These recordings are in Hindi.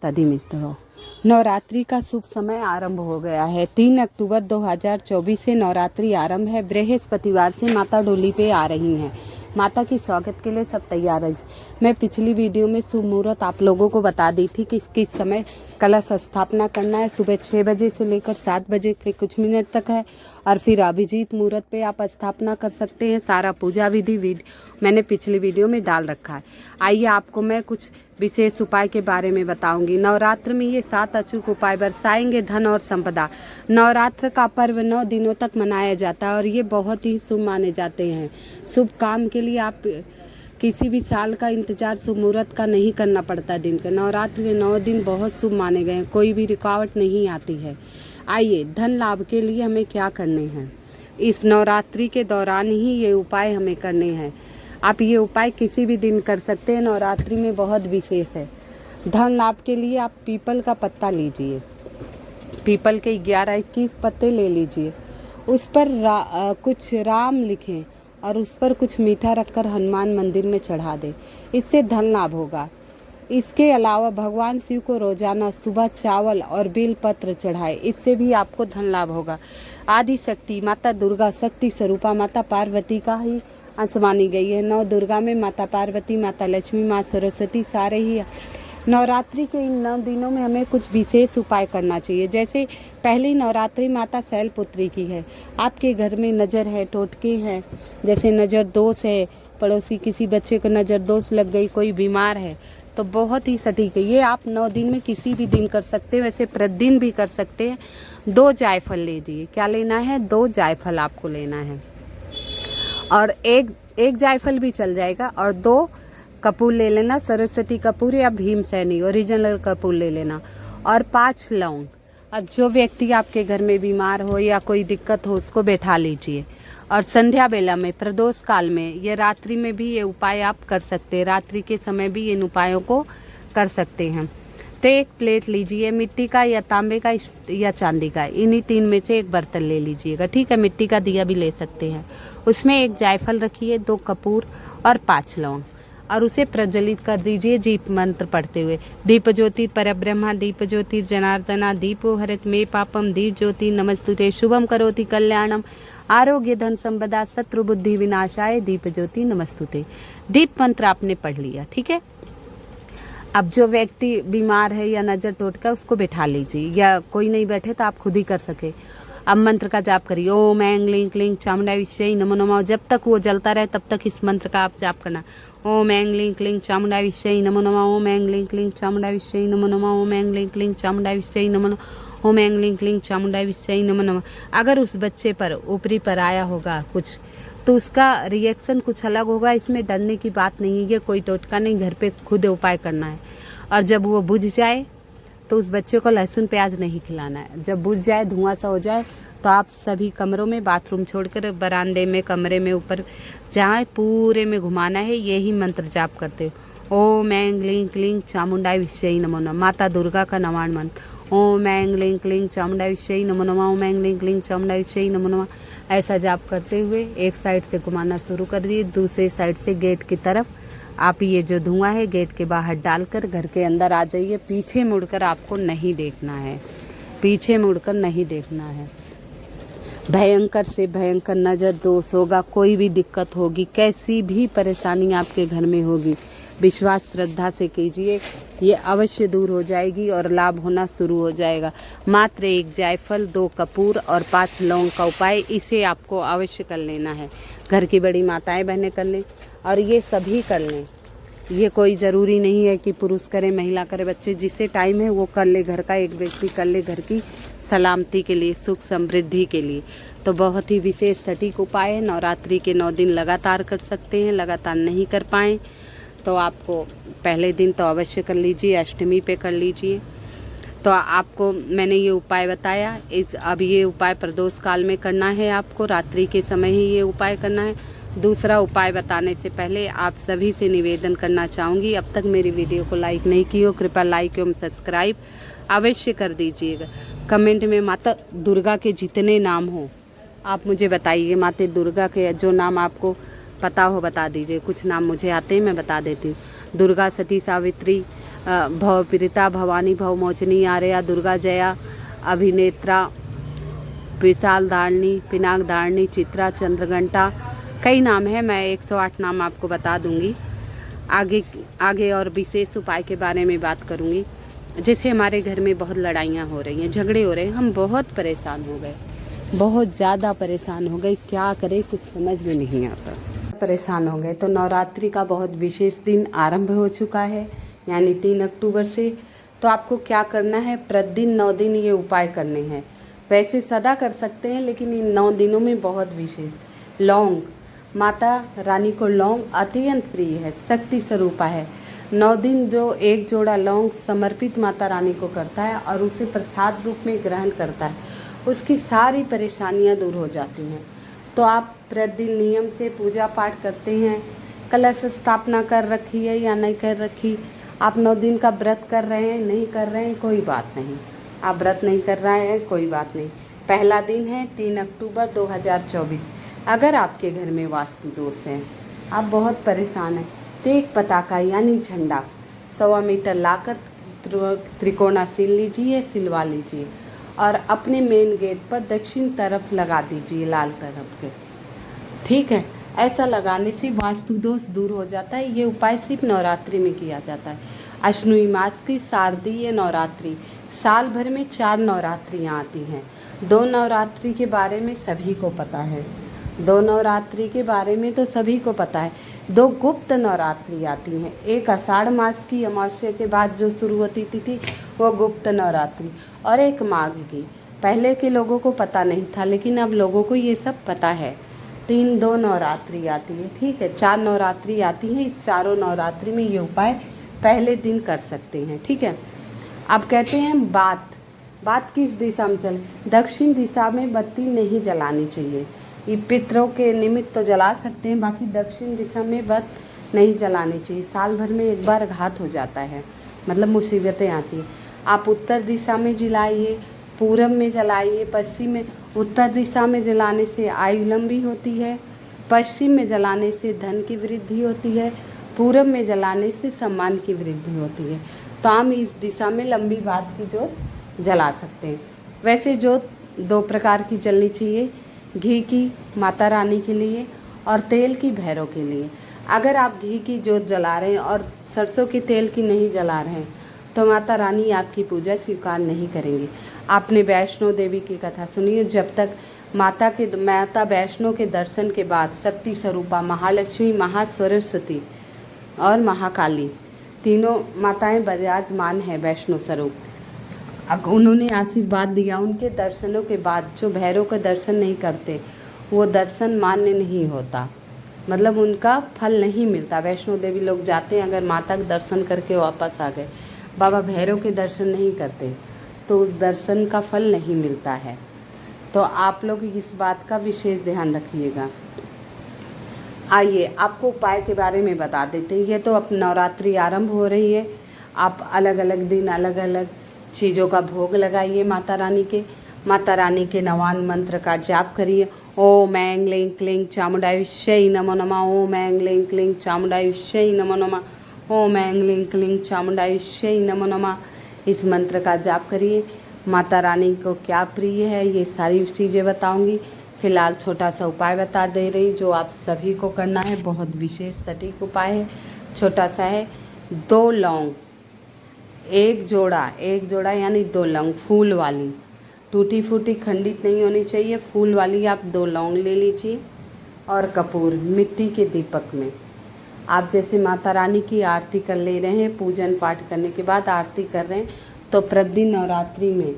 तदी मित्रों, नवरात्रि का शुभ समय आरंभ हो गया है। 3 अक्टूबर 2024 से नवरात्रि आरंभ है। बृहस्पतिवार से माता डोली पे आ रही हैं। माता की स्वागत के लिए सब तैयार है। मैं पिछली वीडियो में शुभ मुहूर्त आप लोगों को बता दी थी कि किस समय कलश स्थापना करना है। सुबह 6 बजे से लेकर 7 बजे के कुछ मिनट तक है और फिर अभिजीत मुहूर्त पे आप स्थापना कर सकते हैं। सारा पूजा विधि मैंने पिछली वीडियो में डाल रखा है। आइए आपको मैं कुछ विशेष उपाय के बारे में बताऊंगी। नवरात्र में ये 7 अचूक उपाय बरसाएंगे धन और संपदा। नवरात्र का पर्व 9 दिनों तक मनाया जाता है और ये बहुत ही शुभ माने जाते हैं। शुभ काम के लिए आप किसी भी साल का इंतजार शुभ मुहूर्त का नहीं करना पड़ता। दिन का नवरात्र के 9 दिन बहुत शुभ माने गए हैं, कोई भी रुकावट नहीं आती है। आइए धन लाभ के लिए हमें क्या करने हैं। इस नवरात्रि के दौरान ही ये उपाय हमें करने हैं। आप ये उपाय किसी भी दिन कर सकते हैं। नवरात्रि में बहुत विशेष है। धन लाभ के लिए आप पीपल का पत्ता लीजिए, पीपल के 11-21 पत्ते ले लीजिए। उस पर कुछ राम लिखें और उस पर कुछ मीठा रखकर हनुमान मंदिर में चढ़ा दें। इससे धन लाभ होगा। इसके अलावा भगवान शिव को रोजाना सुबह चावल और बेल पत्र चढ़ाए, इससे भी आपको धन लाभ होगा। आदि शक्ति माता दुर्गा शक्ति स्वरूपा माता पार्वती का ही अंश मानी गई है। 9 दुर्गा में माता पार्वती, माता लक्ष्मी, माँ सरस्वती सारे ही। नवरात्रि के इन 9 दिनों में हमें कुछ विशेष उपाय करना चाहिए। जैसे पहली नवरात्रि माता शैलपुत्री की है। आपके घर में नज़र है, टोटके हैं, जैसे नज़र दोष है, पड़ोसी किसी बच्चे को नज़र दोष लग गई, कोई बीमार है, तो बहुत ही सटीक है। ये आप 9 दिन में किसी भी दिन कर सकते हैं, वैसे प्रतिदिन भी कर सकते हैं। 2 जायफल ले दिए। क्या लेना है? 2 जायफल आपको लेना है और एक जायफल भी चल जाएगा और 2 कपूर ले लेना, सरस्वती कपूर या भीमसेनी ओरिजिनल कपूर ले लेना और 5 लौंग। और जो व्यक्ति आपके घर में बीमार हो या कोई दिक्कत हो उसको बैठा लीजिए। और संध्या बेला में, प्रदोष काल में, ये रात्रि में भी ये उपाय आप कर सकते हैं। रात्रि के समय भी इन उपायों को कर सकते हैं। तो एक प्लेट लीजिए, मिट्टी का या तांबे का या चांदी का, इन्हीं 3 में से एक बर्तन ले लीजिएगा। ठीक है, मिट्टी का दिया भी ले सकते हैं। उसमें 1 जायफल रखिए, 2 कपूर और 5 लौंग और उसे प्रज्वलित कर दीजिए दीप मंत्र पढ़ते हुए। दीप ज्योति परब्रह्मा, दीप ज्योति जनार्दना, दीपो हरत मे पापम, दीप ज्योति नमस्तुते, शुभम करोति कल्याणम, आरोग्य धन संपदा, शत्रु बुद्धि विनाशाय, दीप ज्योति नमस्तुते। दीप मंत्र आपने पढ़ लिया। ठीक है, अब जो व्यक्ति बीमार है या नजर टोटका उसको बैठा लीजिए, या कोई नहीं बैठे तो आप खुद ही कर सके। अब मंत्र का जाप करिए। ओम ऐं लीं क्लीं चामुंडा विष्यै नमो नमः। जब तक वो जलता रहे तब तक इस मंत्र का आप जाप करना। ओम ऐं लीं क्लीं चामुंडा विष्यै नमो नमः। ओम ऐं लीं क्लीं चामुंडा विष्यै नमो नमः। ओम ऐं लीं क्लीं चामुंडा विष्यै नमो नमः। ओम ऐं लीं क्लीं चामुंडा विष्यै नमो नमः। अगर उस बच्चे पर ऊपरी पर आया होगा कुछ तो उसका रिएक्शन कुछ अलग होगा। इसमें डरने की बात नहीं है, ये कोई टोटका नहीं, घर पे खुद उपाय करना है। और जब वो बुझ जाए तो उस बच्चे को लहसुन प्याज नहीं खिलाना है। जब बुझ जाए, धुआं सा हो जाए, तो आप सभी कमरों में, बाथरूम छोड़कर बरामदे में, कमरे में, ऊपर जहाँ पूरे में घुमाना है, यही मंत्र जाप करते हो। ओम ऐं लीं क्लीं चामुंडा विष्यै नमो नमः। माता दुर्गा का नवान मंत्र। ओम ऐं लीं क्लीं चामुंडा विष्यै नमो नमः। ओम ऐं लीं क्लीं चामुंडा विष्यै नमो नमः। ऐसा जाप करते हुए एक साइड से घुमाना शुरू कर दिए, दूसरे साइड से गेट की तरफ आप ये जो धुआं है गेट के बाहर डालकर घर के अंदर आ जाइए। पीछे मुड़कर आपको नहीं देखना है, पीछे मुड़कर नहीं देखना है। भयंकर से भयंकर नजर दोष होगा, कोई भी दिक्कत होगी, कैसी भी परेशानी आपके घर में होगी, विश्वास श्रद्धा से कीजिए, ये अवश्य दूर हो जाएगी और लाभ होना शुरू हो जाएगा। मात्र 1 जायफल, 2 कपूर और 5 लौंग का उपाय, इसे आपको अवश्य कर लेना है। घर की बड़ी माताएं बहनें कर लें और ये सभी कर लें। ये कोई ज़रूरी नहीं है कि पुरुष करे, महिला करे, बच्चे, जिसे टाइम है वो कर ले। घर का एक व्यक्ति कर ले, घर की सलामती के लिए, सुख समृद्धि के लिए। तो बहुत ही विशेष सटीक उपाय है। नवरात्रि के 9 दिन लगातार कर सकते हैं। लगातार नहीं कर पाएँ तो आपको पहले दिन तो अवश्य कर लीजिए, अष्टमी पे कर लीजिए। तो आपको मैंने ये उपाय बताया। अब ये उपाय प्रदोष काल में करना है, आपको रात्रि के समय ही ये उपाय करना है। दूसरा उपाय बताने से पहले आप सभी से निवेदन करना चाहूँगी, अब तक मेरी वीडियो को लाइक नहीं की हो, कृपया लाइक एवं सब्सक्राइब अवश्य कर दीजिएगा। कमेंट में माता दुर्गा के जितने नाम हो आप मुझे बताइए। माता दुर्गा के जो नाम आपको पता हो बता दीजिए। कुछ नाम मुझे आते हैं, मैं बता देती हूँ। दुर्गा, सती, सावित्री, भवपीड़िता भवानी भवमोचनी आर्या दुर्गा जया अभिनेत्रा विशाल दारणी पिनाक दारणी चित्रा चंद्रघंटा, कई नाम है। मैं 108 नाम आपको बता दूंगी। आगे और विशेष उपाय के बारे में बात करूंगी। जैसे हमारे घर में बहुत लड़ाइयाँ हो रही हैं, झगड़े हो रहे हैं, हम बहुत परेशान हो गए, बहुत ज़्यादा परेशान हो गए, क्या करें कुछ समझ में नहीं आता, परेशान हो गए। तो नवरात्रि का बहुत विशेष दिन आरंभ हो चुका है, यानी 3 अक्टूबर से। तो आपको क्या करना है, प्रतिदिन 9 दिन ये उपाय करने हैं। वैसे सदा कर सकते हैं, लेकिन इन 9 दिनों में बहुत विशेष। लौंग, माता रानी को लौंग अत्यंत प्रिय है, शक्ति स्वरूपा है। 9 दिन जो एक जोड़ा लौंग समर्पित माता रानी को करता है और उसे प्रसाद रूप में ग्रहण करता है, उसकी सारी परेशानियां दूर हो जाती हैं। तो आप प्रतिदिन नियम से पूजा पाठ करते हैं। कलश स्थापना कर रखी है या नहीं कर रखी, आप 9 दिन का व्रत कर रहे हैं नहीं कर रहे हैं, कोई बात नहीं। आप व्रत नहीं कर रहे हैं, कोई बात नहीं। पहला दिन है 3 अक्टूबर 2024। अगर आपके घर में वास्तु दोष है, आप बहुत परेशान हैं, तो एक पताका यानी झंडा 1.25 मीटर लाकर त्रिकोणासील लीजिए, सिलवा लीजिए और अपने मेन गेट पर दक्षिण तरफ लगा दीजिए, लाल तरफ के। ठीक है, ऐसा लगाने से वास्तु दोष दूर हो जाता है। ये उपाय सिर्फ नवरात्रि में किया जाता है। अश्विनी मास की शारदीय नवरात्रि, साल भर में 4 नवरात्रियाँ आती हैं। 2 नवरात्रि के बारे में सभी को पता है, 2 नवरात्रि के बारे में तो सभी को पता है। 2 गुप्त नवरात्रि आती हैं, एक आषाढ़ मास की अमावस्या के बाद जो शुरू होती थी वो गुप्त नवरात्रि, और एक माघ की। पहले के लोगों को पता नहीं था, लेकिन अब लोगों को ये सब पता है। 2 नवरात्रि आती है, ठीक है, 4 नवरात्रि आती हैं। इस चारों नवरात्रि में ये उपाय पहले दिन कर सकते हैं, ठीक है। अब कहते हैं बात किस दिशा में चले, दक्षिण दिशा में बत्ती नहीं जलानी चाहिए। ये पितरों के निमित्त तो जला सकते हैं, बाकी दक्षिण दिशा में बस नहीं जलानी चाहिए। साल भर में एक बार घात हो जाता है, मतलब मुसीबतें आती हैं। आप उत्तर दिशा में जलाइए, पूरब में जलाइए, पश्चिम में। उत्तर दिशा में जलाने से आयु लंबी होती है, पश्चिम में जलाने से धन की वृद्धि होती है, पूरब में जलाने से सम्मान की वृद्धि होती है। तो हम इस दिशा में लंबी बात की जोत जला सकते हैं। वैसे जोत 2 प्रकार की जलनी चाहिए, घी की माता रानी के लिए और तेल की भैरव के लिए। अगर आप घी की जोत जला रहे हैं और सरसों के तेल की नहीं जला रहे हैं, तो माता रानी आपकी पूजा स्वीकार नहीं करेंगी। आपने वैष्णो देवी की कथा सुनी है, जब तक माता वैष्णो के दर्शन के बाद शक्ति स्वरूपा महालक्ष्मी, महासरस्वती और महाकाली तीनों माताएं विराजमान है वैष्णो स्वरूप। अब उन्होंने आशीर्वाद दिया, उनके दर्शनों के बाद जो भैरव का दर्शन नहीं करते वो दर्शन मान्य नहीं होता, मतलब उनका फल नहीं मिलता। वैष्णो देवी लोग जाते हैं, अगर माता का दर्शन करके वापस आ गए, बाबा भैरव के दर्शन नहीं करते तो उस दर्शन का फल नहीं मिलता है। तो आप लोग इस बात का विशेष ध्यान रखिएगा। आइए आपको उपाय के बारे में बता देते हैं। ये तो अब नवरात्रि आरंभ हो रही है, आप अलग अलग दिन अलग अलग चीज़ों का भोग लगाइए माता रानी के। माता रानी के 99 मंत्र का जाप करिए। ओम ऐं क्लीं क्लीं चामुंडायुष्यै नमो नमः, ओम ऐं क्लीं क्लीं चामुंडायुष्यै नमो नमः, ओम ऐं क्लीं क्लीं चामुंडायुष्यै नमो नमः। इस मंत्र का जाप करिए। माता रानी को क्या प्रिय है ये सारी चीज़ें बताऊंगी। फिलहाल छोटा सा उपाय बता दे रही जो आप सभी को करना है, बहुत विशेष सटीक उपाय है, छोटा सा है। 2 लौंग, एक जोड़ा यानी 2 लौंग फूल वाली, टूटी फूटी खंडित नहीं होनी चाहिए, फूल वाली आप 2 लौंग ले लीजिए। और कपूर मिट्टी के दीपक में आप जैसे माता रानी की आरती कर ले रहे हैं, पूजन पाठ करने के बाद आरती कर रहे हैं, तो प्रतिदिन नवरात्रि में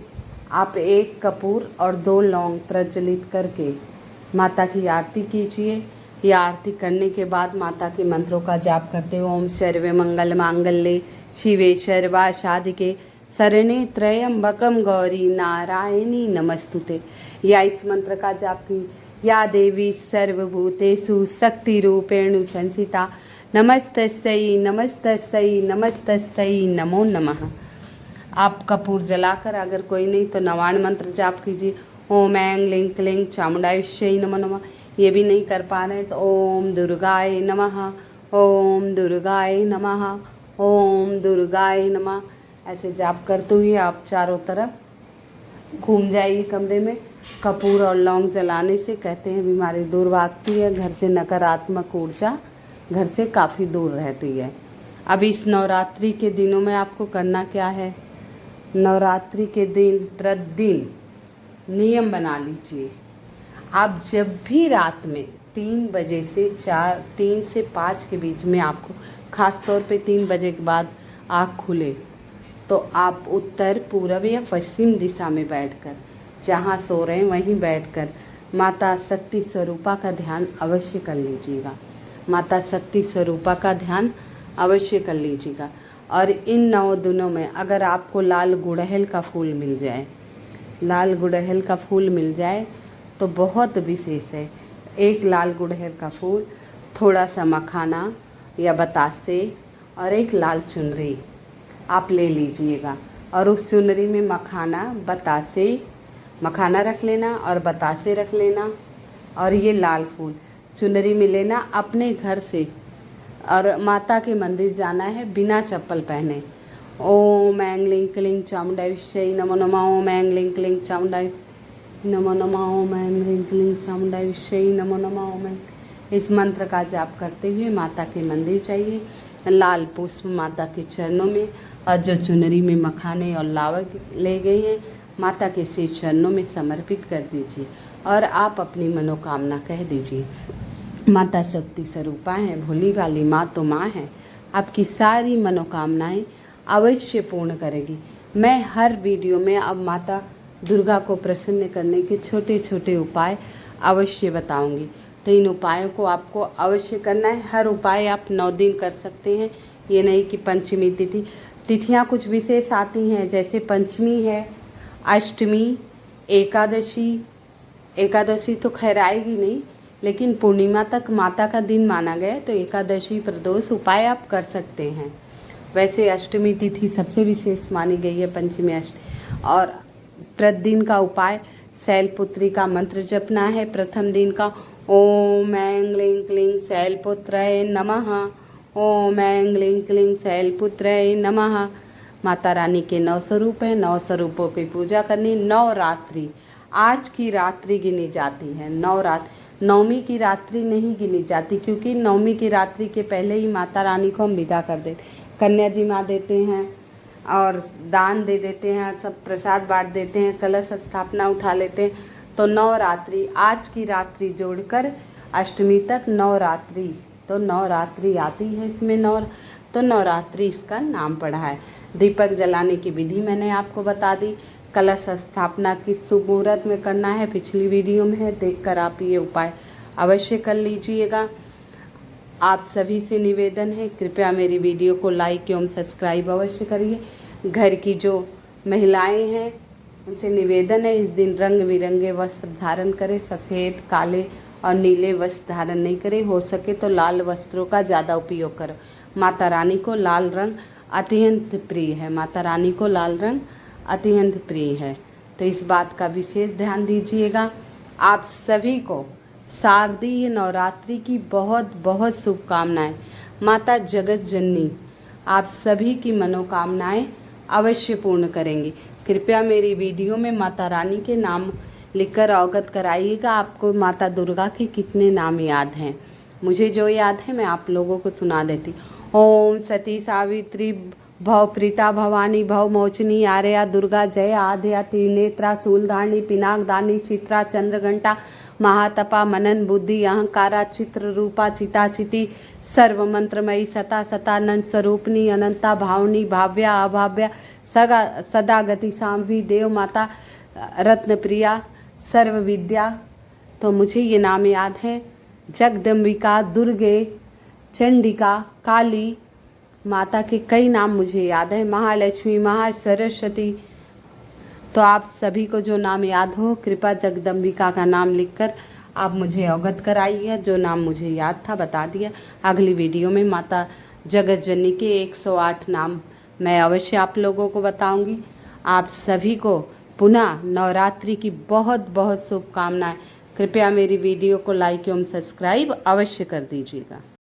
आप 1 कपूर और 2 लौंग प्रज्वलित करके माता की आरती कीजिए। या आरती करने के बाद माता के मंत्रों का जाप करते हो। ओम सर्वे मंगल मांगल्ये शिवे सर्वासाधिके शरणे त्र्यंबकम गौरी नारायणी नमस्तुते। या इस मंत्र का जाप की, या देवी सर्वभूतेषु शक्ति रूपेण संस्थिता नमस्तस्यै नमस्तस्यै नमस्तस्यै नमो नमः। आप कपूर जलाकर, अगर कोई नहीं तो 99 मंत्र जाप कीजिए। ओम ऐं क्लीं क्लीं चामुंडायुष्यै नमो नमः। ये भी नहीं कर पा रहे तो ओम दुर्गाय नमः, ओम दुर्गाय नमः, ओम दुर्गाय नमः। ऐसे जाप करते हुए आप चारों तरफ घूम जाइए कमरे में। कपूर और लौंग जलाने से कहते हैं बीमारी दूर भागती है, घर से नकारात्मक ऊर्जा घर से काफ़ी दूर रहती है। अब इस नवरात्रि के दिनों में आपको करना क्या है, नवरात्रि के दिन प्रतिदिन नियम बना लीजिए। आप जब भी रात में 3 बजे से 3 से 5 के बीच में आपको ख़ास तौर पे 3 बजे के बाद आँख खुले तो आप उत्तर, पूर्व या पश्चिम दिशा में बैठकर, जहाँ सो रहे हैं वहीं बैठकर माता शक्ति स्वरूपा का ध्यान अवश्य कर लीजिएगा। माता शक्ति स्वरूपा का ध्यान अवश्य कर लीजिएगा। और इन 9 दिनों में अगर आपको लाल गुड़हल का फूल मिल जाए, लाल गुड़हल का फूल मिल जाए तो बहुत विशेष है। एक लाल गुड़हल का फूल, थोड़ा सा मखाना या बतासे और एक लाल चुनरी आप ले लीजिएगा। और उस चुनरी में मखाना रख लेना और बतासे रख लेना और ये लाल फूल चुनरी में लेना। अपने घर से और माता के मंदिर जाना है बिना चप्पल पहने। ओम ऐं लीं क्लीं चामुंडाय विष्यै नमो नमः। ओम ऐं लीं क्लीं चामुंडाय नमो नमः। ओम ऐं लीं क्लीं चामुंडाय विष्यै नमो नमः। ओम ऐं, इस मंत्र का जाप करते हुए माता के मंदिर जाइए। लाल पुष्प माता के चरणों में और जो चुनरी में मखाने और लावक ले गए हैं माता के से चरणों में समर्पित कर दीजिए और आप अपनी मनोकामना कह दीजिए। माता शक्ति स्वरूपा है, भोली वाली माँ तो माँ है, आपकी सारी मनोकामनाएं अवश्य पूर्ण करेगी। मैं हर वीडियो में अब माता दुर्गा को प्रसन्न करने के छोटे छोटे उपाय अवश्य बताऊंगी। तो इन उपायों को आपको अवश्य करना है। हर उपाय आप 9 दिन कर सकते हैं, ये नहीं कि पंचमी तिथियाँ कुछ विशेष आती हैं, जैसे पंचमी है, अष्टमी, एकादशी तो खैर आएगी नहीं, लेकिन पूर्णिमा तक माता का दिन माना गया तो एकादशी प्रदोष उपाय आप कर सकते हैं। वैसे अष्टमी तिथि सबसे विशेष मानी गई है, पंचमी अष्टमी। और प्रतिदिन का उपाय शैलपुत्री का मंत्र जपना है। प्रथम दिन का ओम ऐं लीं क्लीं शैलपुत्राय नमः। ओम ऐं लीं क्लीं शैलपुत्राय नमः। माता रानी के 9 स्वरूप हैं, 9 स्वरूपों की पूजा करनी। नवरात्रि, आज की रात्रि गिनी जाती है। नवमी की रात्रि नहीं गिनी जाती, क्योंकि नवमी की रात्रि के पहले ही माता रानी को हम विदा कर देते, कन्या जी माँ देते हैं और दान दे देते हैं, सब प्रसाद बांट देते हैं, कलश स्थापना उठा लेते हैं। तो नवरात्रि, आज की रात्रि जोड़कर अष्टमी तक नवरात्रि, तो नवरात्रि आती है इसमें तो नवरात्रि इसका नाम पड़ा है। दीपक जलाने की विधि मैंने आपको बता दी। कलश स्थापना किस शुभ मुहूर्त में करना है पिछली वीडियो में है, देखकर आप ये उपाय अवश्य कर लीजिएगा। आप सभी से निवेदन है, कृपया मेरी वीडियो को लाइक एवं सब्सक्राइब अवश्य करिए। घर की जो महिलाएं हैं उनसे निवेदन है, इस दिन रंग बिरंगे वस्त्र धारण करें। सफ़ेद, काले और नीले वस्त्र धारण नहीं करें, हो सके तो लाल वस्त्रों का ज़्यादा उपयोग करो। माता रानी को लाल रंग अत्यंत प्रिय है, माता रानी को लाल रंग अत्यंत प्रिय है, तो इस बात का विशेष ध्यान दीजिएगा। आप सभी को शारदीय नवरात्रि की बहुत बहुत शुभकामनाएं। माता जगत जननी आप सभी की मनोकामनाएं अवश्य पूर्ण करेंगी। कृपया मेरी वीडियो में माता रानी के नाम लिखकर अवगत कराइएगा। आपको माता दुर्गा के कितने नाम याद हैं, मुझे जो याद है मैं आप लोगों को सुना देती। ओम सती सावित्री भव प्रीता भवानी भव मोचनी आर्या दुर्गा जय आद्या त्रिनेत्रा शूलधारणी पिनाकदानी चित्रा चंद्रघंटा महातपा मनन बुद्धि अहंकारा चित्र रूपा चिता चिति सर्व मंत्रमयी सता सतानंद स्वरूपनी अनंता भावनी भाव्या अभाव्या सदा गति सांवी देव माता रत्न प्रिया सर्व विद्या। तो मुझे ये नाम याद है, जगदम्बिका, दुर्गे, चंडिका, काली, माता के कई नाम मुझे याद है, महालक्ष्मी, महासरस्वती। तो आप सभी को जो नाम याद हो कृपया जगदम्बिका का नाम लिखकर आप मुझे अवगत कराइए। जो नाम मुझे याद था बता दिया। अगली वीडियो में माता जगत जननी के 108 नाम मैं अवश्य आप लोगों को बताऊंगी। आप सभी को पुनः नवरात्रि की बहुत बहुत शुभकामनाएं। कृपया मेरी वीडियो को लाइक एवं सब्सक्राइब अवश्य कर दीजिएगा।